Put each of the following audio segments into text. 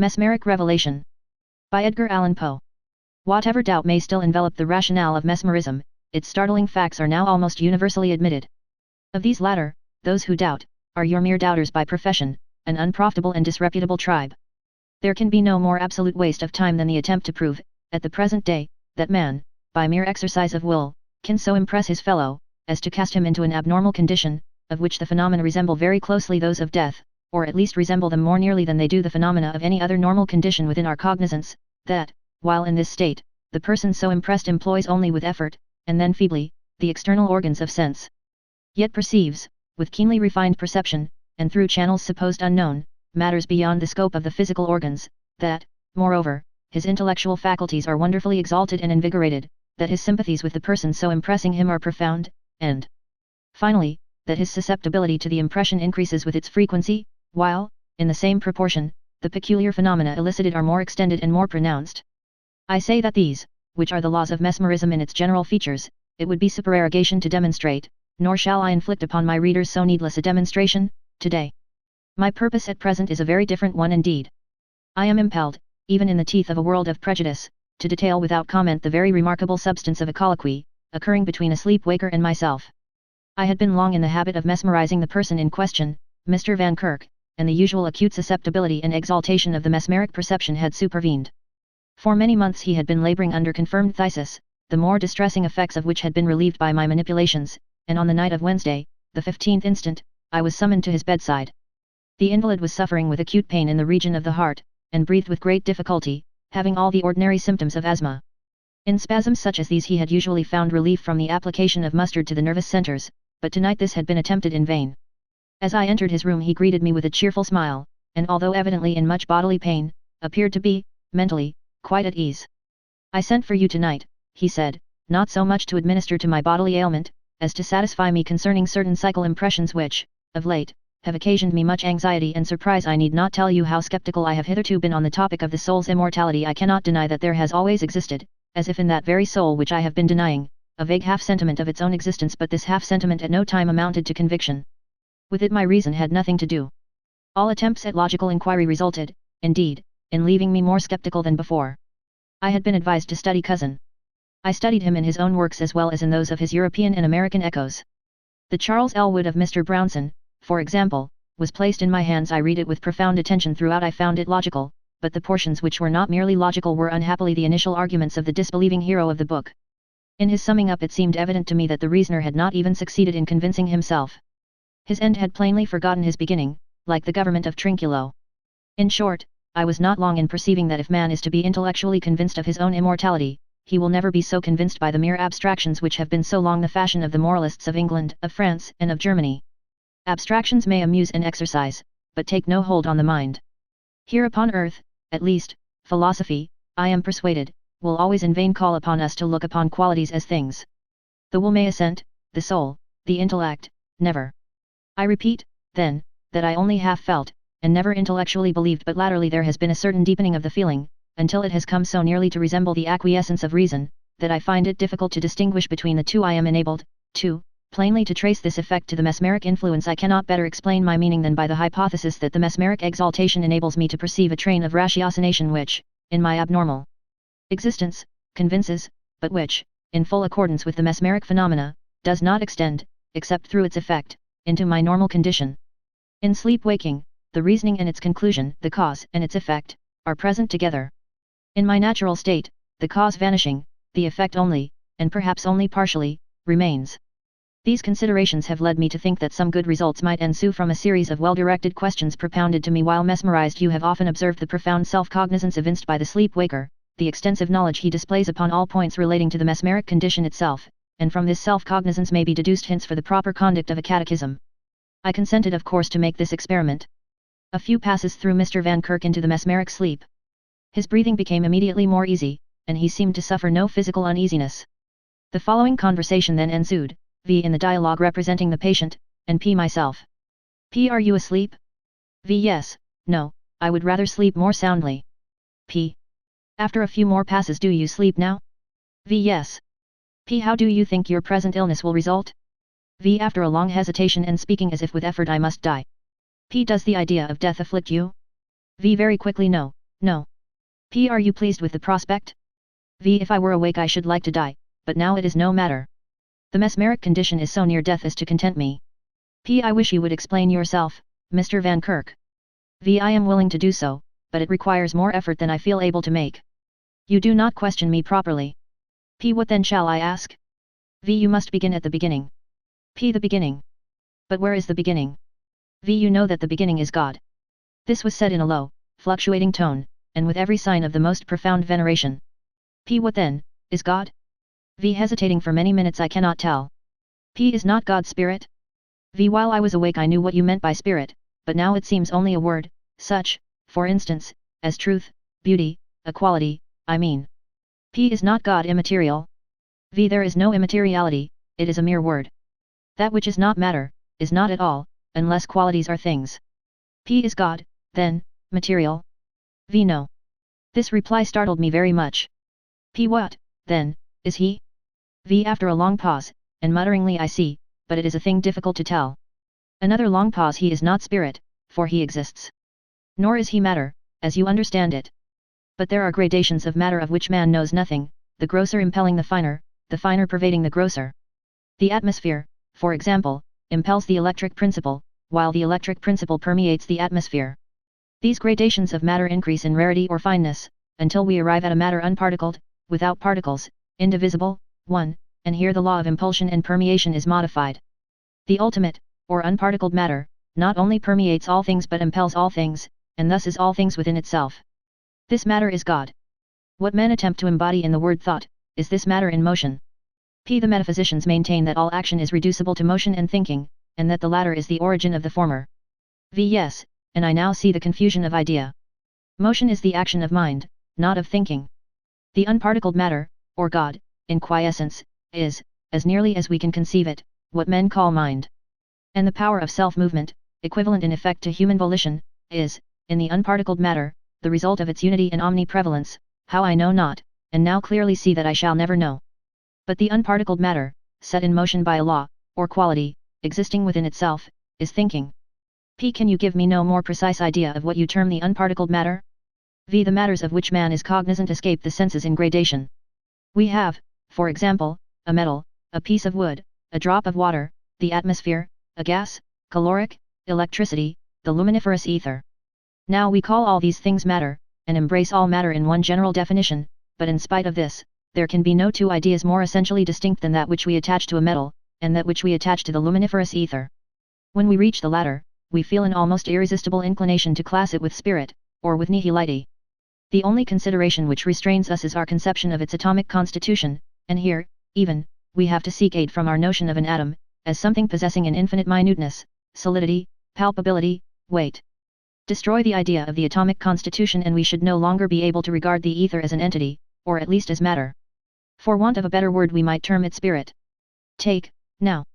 Mesmeric Revelation. By Edgar Allan Poe. Whatever doubt may still envelop the rationale of mesmerism, its startling facts are now almost universally admitted. Of these latter, those who doubt, are your mere doubters by profession, an unprofitable and disreputable tribe. There can be no more absolute waste of time than the attempt to prove, at the present day, that man, by mere exercise of will, can so impress his fellow, as to cast him into an abnormal condition, of which the phenomena resemble very closely those of death, or at least resemble them more nearly than they do the phenomena of any other normal condition within our cognizance, that, while in this state, the person so impressed employs only with effort, and then feebly, the external organs of sense. Yet perceives, with keenly refined perception, and through channels supposed unknown, matters beyond the scope of the physical organs, that, moreover, his intellectual faculties are wonderfully exalted and invigorated, that his sympathies with the person so impressing him are profound, and, finally, that his susceptibility to the impression increases with its frequency, while, in the same proportion, the peculiar phenomena elicited are more extended and more pronounced. I say that these, which are the laws of mesmerism in its general features, it would be supererogation to demonstrate, nor shall I inflict upon my readers so needless a demonstration, today. My purpose at present is a very different one indeed. I am impelled, even in the teeth of a world of prejudice, to detail without comment the very remarkable substance of a colloquy, occurring between a sleep-waker and myself. I had been long in the habit of mesmerizing the person in question, Mr. Van Kirk, and the usual acute susceptibility and exaltation of the mesmeric perception had supervened. For many months he had been laboring under confirmed phthisis, the more distressing effects of which had been relieved by my manipulations, and on the night of Wednesday, the 15th instant, I was summoned to his bedside. The invalid was suffering with acute pain in the region of the heart, and breathed with great difficulty, having all the ordinary symptoms of asthma. In spasms such as these he had usually found relief from the application of mustard to the nervous centers, but tonight this had been attempted in vain. As I entered his room he greeted me with a cheerful smile, and although evidently in much bodily pain, appeared to be, mentally, quite at ease. "I sent for you tonight," he said, "not so much to administer to my bodily ailment, as to satisfy me concerning certain psychical impressions which, of late, have occasioned me much anxiety and surprise. I need not tell you how skeptical I have hitherto been on the topic of the soul's immortality. I cannot deny that there has always existed, as if in that very soul which I have been denying, a vague half-sentiment of its own existence, but this half-sentiment at no time amounted to conviction. With it my reason had nothing to do. All attempts at logical inquiry resulted, indeed, in leaving me more skeptical than before. I had been advised to study Cousin. I studied him in his own works as well as in those of his European and American echoes. The Charles L. Wood of Mr. Brownson, for example, was placed in my hands. I read it with profound attention throughout. I found it logical, but the portions which were not merely logical were unhappily the initial arguments of the disbelieving hero of the book. In his summing up it seemed evident to me that the reasoner had not even succeeded in convincing himself. His end had plainly forgotten his beginning, like the government of Trinculo. In short, I was not long in perceiving that if man is to be intellectually convinced of his own immortality, he will never be so convinced by the mere abstractions which have been so long the fashion of the moralists of England, of France, and of Germany. Abstractions may amuse and exercise, but take no hold on the mind. Here upon earth, at least, philosophy, I am persuaded, will always in vain call upon us to look upon qualities as things. The will may assent, the soul, the intellect, never. I repeat, then, that I only half felt, and never intellectually believed, but latterly there has been a certain deepening of the feeling, until it has come so nearly to resemble the acquiescence of reason, that I find it difficult to distinguish between the two. I am enabled, too, plainly to trace this effect to the mesmeric influence. I cannot better explain my meaning than by the hypothesis that the mesmeric exaltation enables me to perceive a train of ratiocination which, in my abnormal existence, convinces, but which, in full accordance with the mesmeric phenomena, does not extend, except through its effect, into my normal condition. In sleep-waking, the reasoning and its conclusion, the cause and its effect, are present together. In my natural state, the cause vanishing, the effect only, and perhaps only partially, remains. These considerations have led me to think that some good results might ensue from a series of well-directed questions propounded to me while mesmerized. You have often observed the profound self-cognizance evinced by the sleep-waker, the extensive knowledge he displays upon all points relating to the mesmeric condition itself, and from this self-cognizance may be deduced hints for the proper conduct of a catechism. I consented of course to make this experiment. A few passes threw Mr. Van Kirk into the mesmeric sleep. His breathing became immediately more easy, and he seemed to suffer no physical uneasiness. The following conversation then ensued, V in the dialogue representing the patient, and P myself. P. Are you asleep? V. Yes, no, I would rather sleep more soundly. P. After a few more passes, do you sleep now? V. Yes. P. How do you think your present illness will result? V. After a long hesitation and speaking as if with effort, I must die. P. Does the idea of death afflict you? V. Very quickly, no, No. P. Are you pleased with the prospect? V. If I were awake I should like to die, but now it is no matter. The mesmeric condition is so near death as to content me. P. I wish you would explain yourself, Mr. Van Kirk. V. I am willing to do so, but it requires more effort than I feel able to make. You do not question me properly. P. What then shall I ask? V. You must begin at the beginning. P. The beginning. But where is the beginning? V. You know that the beginning is God. This was said in a low, fluctuating tone, and with every sign of the most profound veneration. P. What then, is God? V. Hesitating for many minutes I cannot tell. P. Is not God spirit? V. While I was awake I knew what you meant by spirit, but now it seems only a word, such, for instance, as truth, beauty, equality, I mean. P. Is not God immaterial? V. There is no immateriality, it is a mere word. That which is not matter, is not at all, unless qualities are things. P. Is God, then, material? V. No. This reply startled me very much. P. What, then, is he? V. After a long pause, and mutteringly I see, but it is a thing difficult to tell. Another long pause. He is not spirit, for he exists. Nor is he matter, as you understand it. But there are gradations of matter of which man knows nothing, the grosser impelling the finer pervading the grosser. The atmosphere, for example, impels the electric principle, while the electric principle permeates the atmosphere. These gradations of matter increase in rarity or fineness, until we arrive at a matter unparticled, without particles, indivisible, one, and here the law of impulsion and permeation is modified. The ultimate, or unparticled matter, not only permeates all things but impels all things, and thus is all things within itself. This matter is God. What men attempt to embody in the word thought, is this matter in motion. P. The metaphysicians maintain that all action is reducible to motion and thinking, and that the latter is the origin of the former. V. Yes, and I now see the confusion of idea. Motion is the action of mind, not of thinking. The unparticled matter, or God, in quiescence, is, as nearly as we can conceive it, what men call mind. And the power of self-movement, equivalent in effect to human volition, is, in the unparticled matter, the result of its unity and omniprevalence, how I know not, and now clearly see that I shall never know. But the unparticled matter, set in motion by a law, or quality, existing within itself, is thinking. P. Can you give me no more precise idea of what you term the unparticled matter? V. The matters of which man is cognizant escape the senses in gradation. We have, for example, a metal, a piece of wood, a drop of water, the atmosphere, a gas, caloric, electricity, the luminiferous ether. Now we call all these things matter, and embrace all matter in one general definition, but in spite of this, there can be no two ideas more essentially distinct than that which we attach to a metal, and that which we attach to the luminiferous ether. When we reach the latter, we feel an almost irresistible inclination to class it with spirit, or with nihility. The only consideration which restrains us is our conception of its atomic constitution, and here, even, we have to seek aid from our notion of an atom, as something possessing an infinite minuteness, solidity, palpability, weight. Destroy the idea of the atomic constitution and we should no longer be able to regard the ether as an entity, or at least as matter. For want of a better word we might term it spirit. Take, now,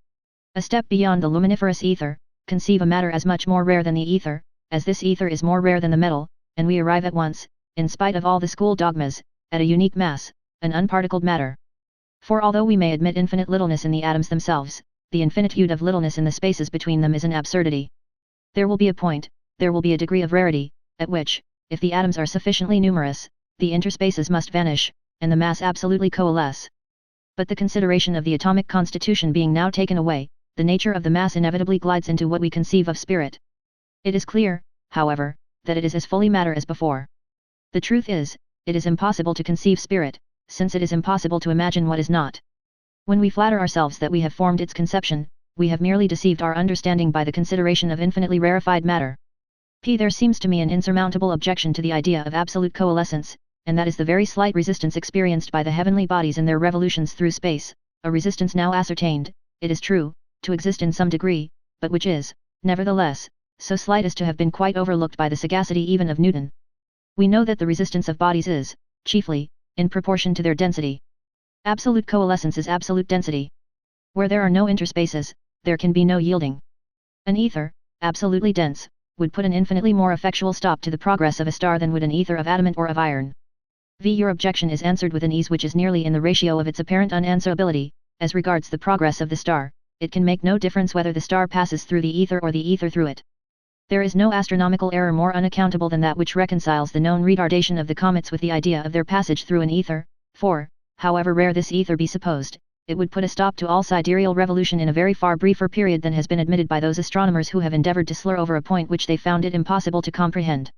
a step beyond the luminiferous ether, conceive a matter as much more rare than the ether, as this ether is more rare than the metal, and we arrive at once, in spite of all the school dogmas, at a unique mass, an unparticled matter. For although we may admit infinite littleness in the atoms themselves, the infinitude of littleness in the spaces between them is an absurdity. There will be a point, there will be a degree of rarity, at which, if the atoms are sufficiently numerous, the interspaces must vanish, and the mass absolutely coalesce. But the consideration of the atomic constitution being now taken away, the nature of the mass inevitably glides into what we conceive of spirit. It is clear, however, that it is as fully matter as before. The truth is, it is impossible to conceive spirit, since it is impossible to imagine what is not. When we flatter ourselves that we have formed its conception, we have merely deceived our understanding by the consideration of infinitely rarefied matter. P. There seems to me an insurmountable objection to the idea of absolute coalescence, and that is the very slight resistance experienced by the heavenly bodies in their revolutions through space, a resistance now ascertained, it is true, to exist in some degree, but which is, nevertheless, so slight as to have been quite overlooked by the sagacity even of Newton. We know that the resistance of bodies is, chiefly, in proportion to their density. Absolute coalescence is absolute density. Where there are no interspaces, there can be no yielding. An ether, absolutely dense, would put an infinitely more effectual stop to the progress of a star than would an ether of adamant or of iron. V. Your objection is answered with an ease which is nearly in the ratio of its apparent unanswerability. As regards the progress of the star, it can make no difference whether the star passes through the ether or the ether through it. There is no astronomical error more unaccountable than that which reconciles the known retardation of the comets with the idea of their passage through an ether, for, however rare this ether be supposed, it would put a stop to all sidereal revolution in a very far briefer period than has been admitted by those astronomers who have endeavored to slur over a point which they found it impossible to comprehend.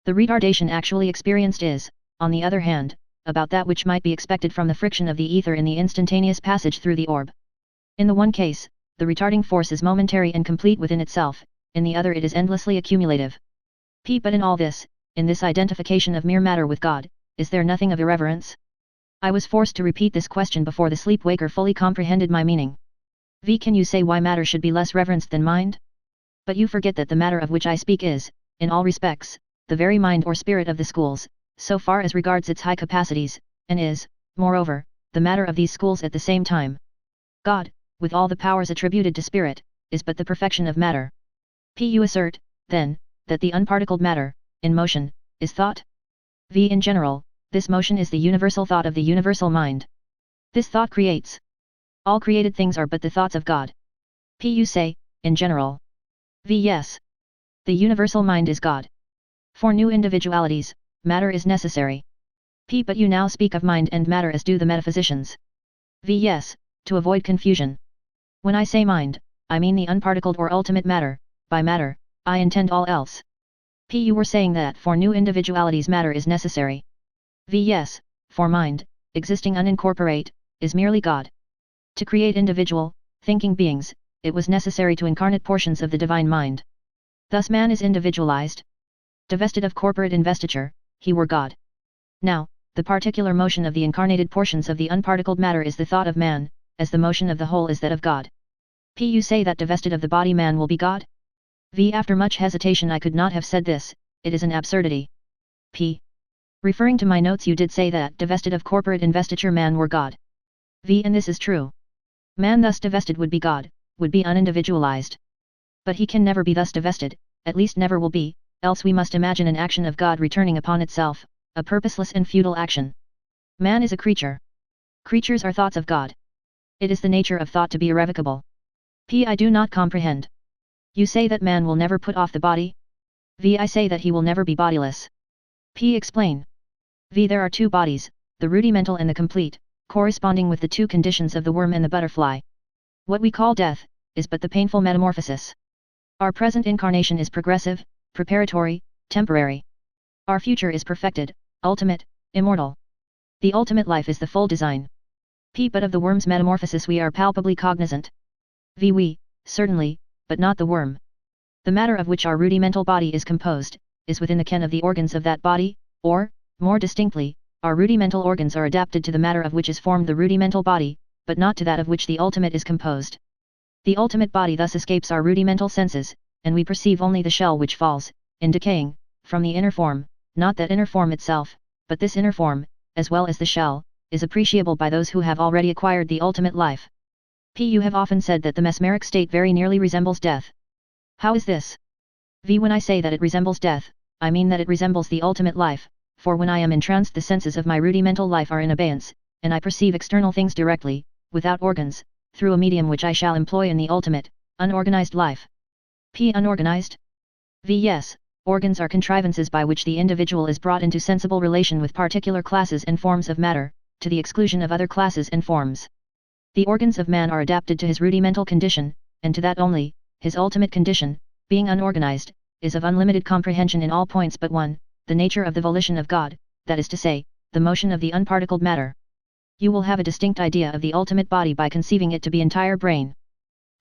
The retardation actually experienced is, on the other hand, about that which might be expected from the friction of the ether in the instantaneous passage through the orb. In the one case, the retarding force is momentary and complete within itself, in the other it is endlessly accumulative. But in all this, in this identification of mere matter with God, is there nothing of irreverence? I was forced to repeat this question before the sleep-waker fully comprehended my meaning. Can you say why matter should be less reverenced than mind? But you forget that the matter of which I speak is, in all respects, the very mind or spirit of the schools, so far as regards its high capacities, and is, moreover, the matter of these schools at the same time. God, with all the powers attributed to spirit, is but the perfection of matter. You assert, then, that the unparticled matter, in motion, is thought? In general, this motion is the universal thought of the universal mind. This thought creates. All created things are but the thoughts of God. You say, in general. Yes. The universal mind is God. For new individualities, matter is necessary. But you now speak of mind and matter as do the metaphysicians. Yes, to avoid confusion. When I say mind, I mean the unparticled or ultimate matter. By matter, I intend all else. You were saying that for new individualities matter is necessary. Yes, for mind, existing unincorporate, is merely God. To create individual, thinking beings, it was necessary to incarnate portions of the divine mind. Thus man is individualized. Divested of corporate investiture, he were God. Now, the particular motion of the incarnated portions of the unparticled matter is the thought of man, as the motion of the whole is that of God. You say that divested of the body man will be God? After much hesitation I could not have said this, it is an absurdity. Referring to my notes you did say that divested of corporate investiture man were God. And this is true. Man thus divested would be God, would be unindividualized. But he can never be thus divested, at least never will be, else we must imagine an action of God returning upon itself, a purposeless and futile action. Man is a creature. Creatures are thoughts of God. It is the nature of thought to be irrevocable. I do not comprehend. You say that man will never put off the body? I say that he will never be bodiless. Explain. There are two bodies, the rudimental and the complete, corresponding with the two conditions of the worm and the butterfly. What we call death, is but the painful metamorphosis. Our present incarnation is progressive, preparatory, temporary. Our future is perfected, ultimate, immortal. The ultimate life is the full design. But of the worm's metamorphosis we are palpably cognizant. We, certainly, but not the worm. The matter of which our rudimental body is composed, is within the ken of the organs of that body, or, more distinctly, our rudimental organs are adapted to the matter of which is formed the rudimental body, but not to that of which the ultimate is composed. The ultimate body thus escapes our rudimental senses, and we perceive only the shell which falls, in decaying, from the inner form, not that inner form itself, but this inner form, as well as the shell, is appreciable by those who have already acquired the ultimate life. You have often said that the mesmeric state very nearly resembles death. How is this? When I say that it resembles death, I mean that it resembles the ultimate life, for when I am entranced the senses of my rudimental life are in abeyance, and I perceive external things directly, without organs, through a medium which I shall employ in the ultimate, unorganized life. Unorganized? Yes, organs are contrivances by which the individual is brought into sensible relation with particular classes and forms of matter, to the exclusion of other classes and forms. The organs of man are adapted to his rudimental condition, and to that only, his ultimate condition, being unorganized, is of unlimited comprehension in all points but one, the nature of the volition of God, that is to say, the motion of the unparticled matter. You will have a distinct idea of the ultimate body by conceiving it to be entire brain.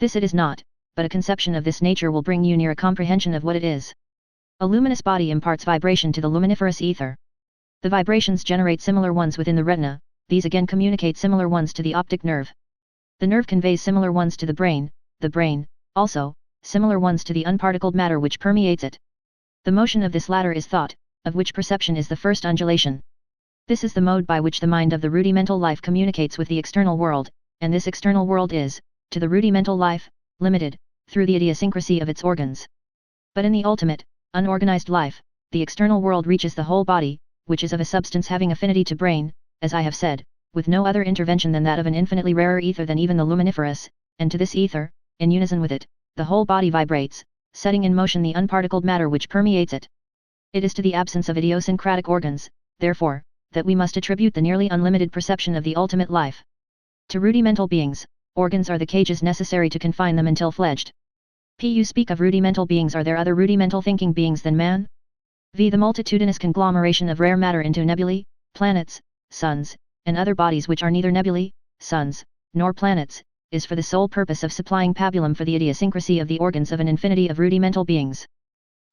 This it is not, but a conception of this nature will bring you near a comprehension of what it is. A luminous body imparts vibration to the luminiferous ether. The vibrations generate similar ones within the retina, these again communicate similar ones to the optic nerve. The nerve conveys similar ones to the brain, also, similar ones to the unparticled matter which permeates it. The motion of this latter is thought, of which perception is the first undulation. This is the mode by which the mind of the rudimental life communicates with the external world, and this external world is, to the rudimental life, limited, through the idiosyncrasy of its organs. But in the ultimate, unorganized life, the external world reaches the whole body, which is of a substance having affinity to brain, as I have said, with no other intervention than that of an infinitely rarer ether than even the luminiferous, and to this ether, in unison with it, the whole body vibrates, setting in motion the unparticled matter which permeates it. It is to the absence of idiosyncratic organs, therefore, that we must attribute the nearly unlimited perception of the ultimate life. To rudimental beings, organs are the cages necessary to confine them until fledged. You speak of rudimental beings. Are there other rudimental thinking beings than man? The multitudinous conglomeration of rare matter into nebulae, planets, suns, and other bodies which are neither nebulae, suns, nor planets, is for the sole purpose of supplying pabulum for the idiosyncrasy of the organs of an infinity of rudimental beings.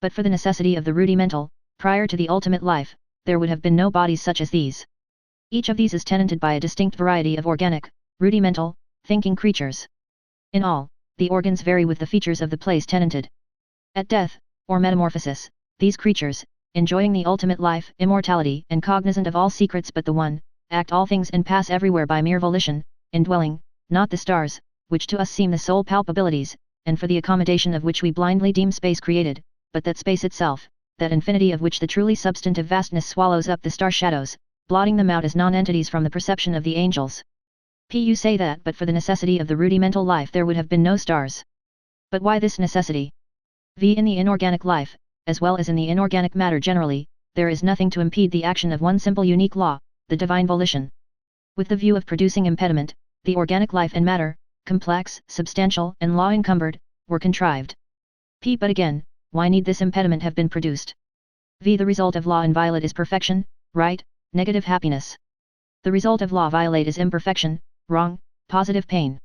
But for the necessity of the rudimental, prior to the ultimate life, there would have been no bodies such as these. Each of these is tenanted by a distinct variety of organic, rudimental, thinking creatures. In all, the organs vary with the features of the place tenanted. At death, or metamorphosis, these creatures, enjoying the ultimate life, immortality, and cognizant of all secrets but the one, act all things and pass everywhere by mere volition, indwelling, not the stars, which to us seem the sole palpabilities, and for the accommodation of which we blindly deem space created, but that space itself, that infinity of which the truly substantive vastness swallows up the star shadows, blotting them out as non-entities from the perception of the angels. You say that but for the necessity of the rudimental life there would have been no stars. But why this necessity? In the inorganic life, as well as in the inorganic matter generally, there is nothing to impede the action of one simple unique law, the divine volition. With the view of producing impediment, the organic life and matter, complex, substantial, and law-encumbered, were contrived. But again, why need this impediment have been produced? The result of law inviolate is perfection, right, negative happiness. The result of law violate is imperfection, wrong, positive pain.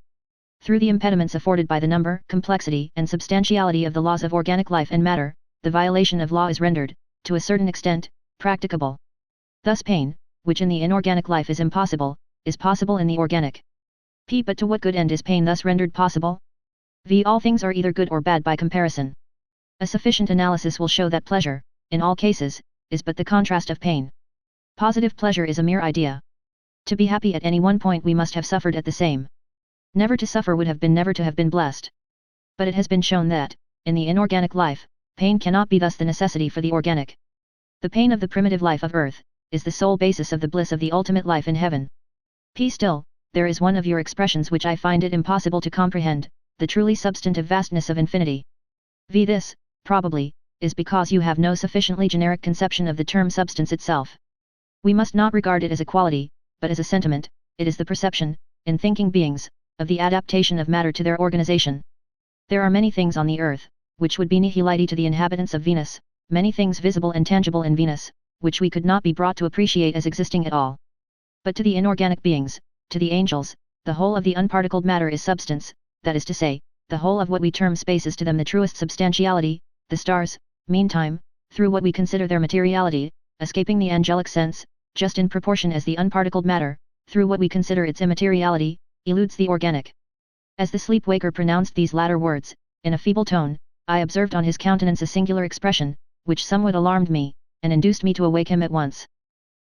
Through the impediments afforded by the number, complexity, and substantiality of the laws of organic life and matter, the violation of law is rendered, to a certain extent, practicable. Thus pain, which in the inorganic life is impossible, is possible in the organic. But to what good end is pain thus rendered possible? All things are either good or bad by comparison. A sufficient analysis will show that pleasure, in all cases, is but the contrast of pain. Positive pleasure is a mere idea. To be happy at any one point we must have suffered at the same. Never to suffer would have been never to have been blessed. But it has been shown that, in the inorganic life, pain cannot be thus the necessity for the organic. The pain of the primitive life of earth, is the sole basis of the bliss of the ultimate life in heaven. Still, there is one of your expressions which I find it impossible to comprehend, the truly substantive vastness of infinity. This, probably, is because you have no sufficiently generic conception of the term substance itself. We must not regard it as a quality, but as a sentiment. It is the perception, in thinking beings, of the adaptation of matter to their organization. There are many things on the earth, which would be nihility to the inhabitants of Venus, many things visible and tangible in Venus, which we could not be brought to appreciate as existing at all. But to the inorganic beings, to the angels, the whole of the unparticled matter is substance, that is to say, the whole of what we term space is to them the truest substantiality. The stars, meantime, through what we consider their materiality, escaping the angelic sense, just in proportion as the unparticled matter, through what we consider its immateriality, eludes the organic. As the sleep-waker pronounced these latter words, in a feeble tone, I observed on his countenance a singular expression, which somewhat alarmed me, and induced me to awake him at once.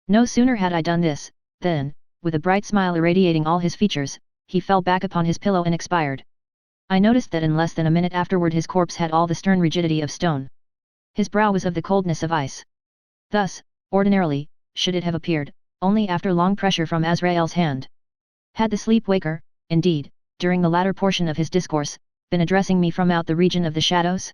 No sooner had I done this, than, with a bright smile irradiating all his features, he fell back upon his pillow and expired. I noticed that in less than a minute afterward his corpse had all the stern rigidity of stone. His brow was of the coldness of ice. Thus, ordinarily, should it have appeared, only after long pressure from Azrael's hand. Had the sleep-waker, indeed, during the latter portion of his discourse, been addressing me from out the region of the shadows?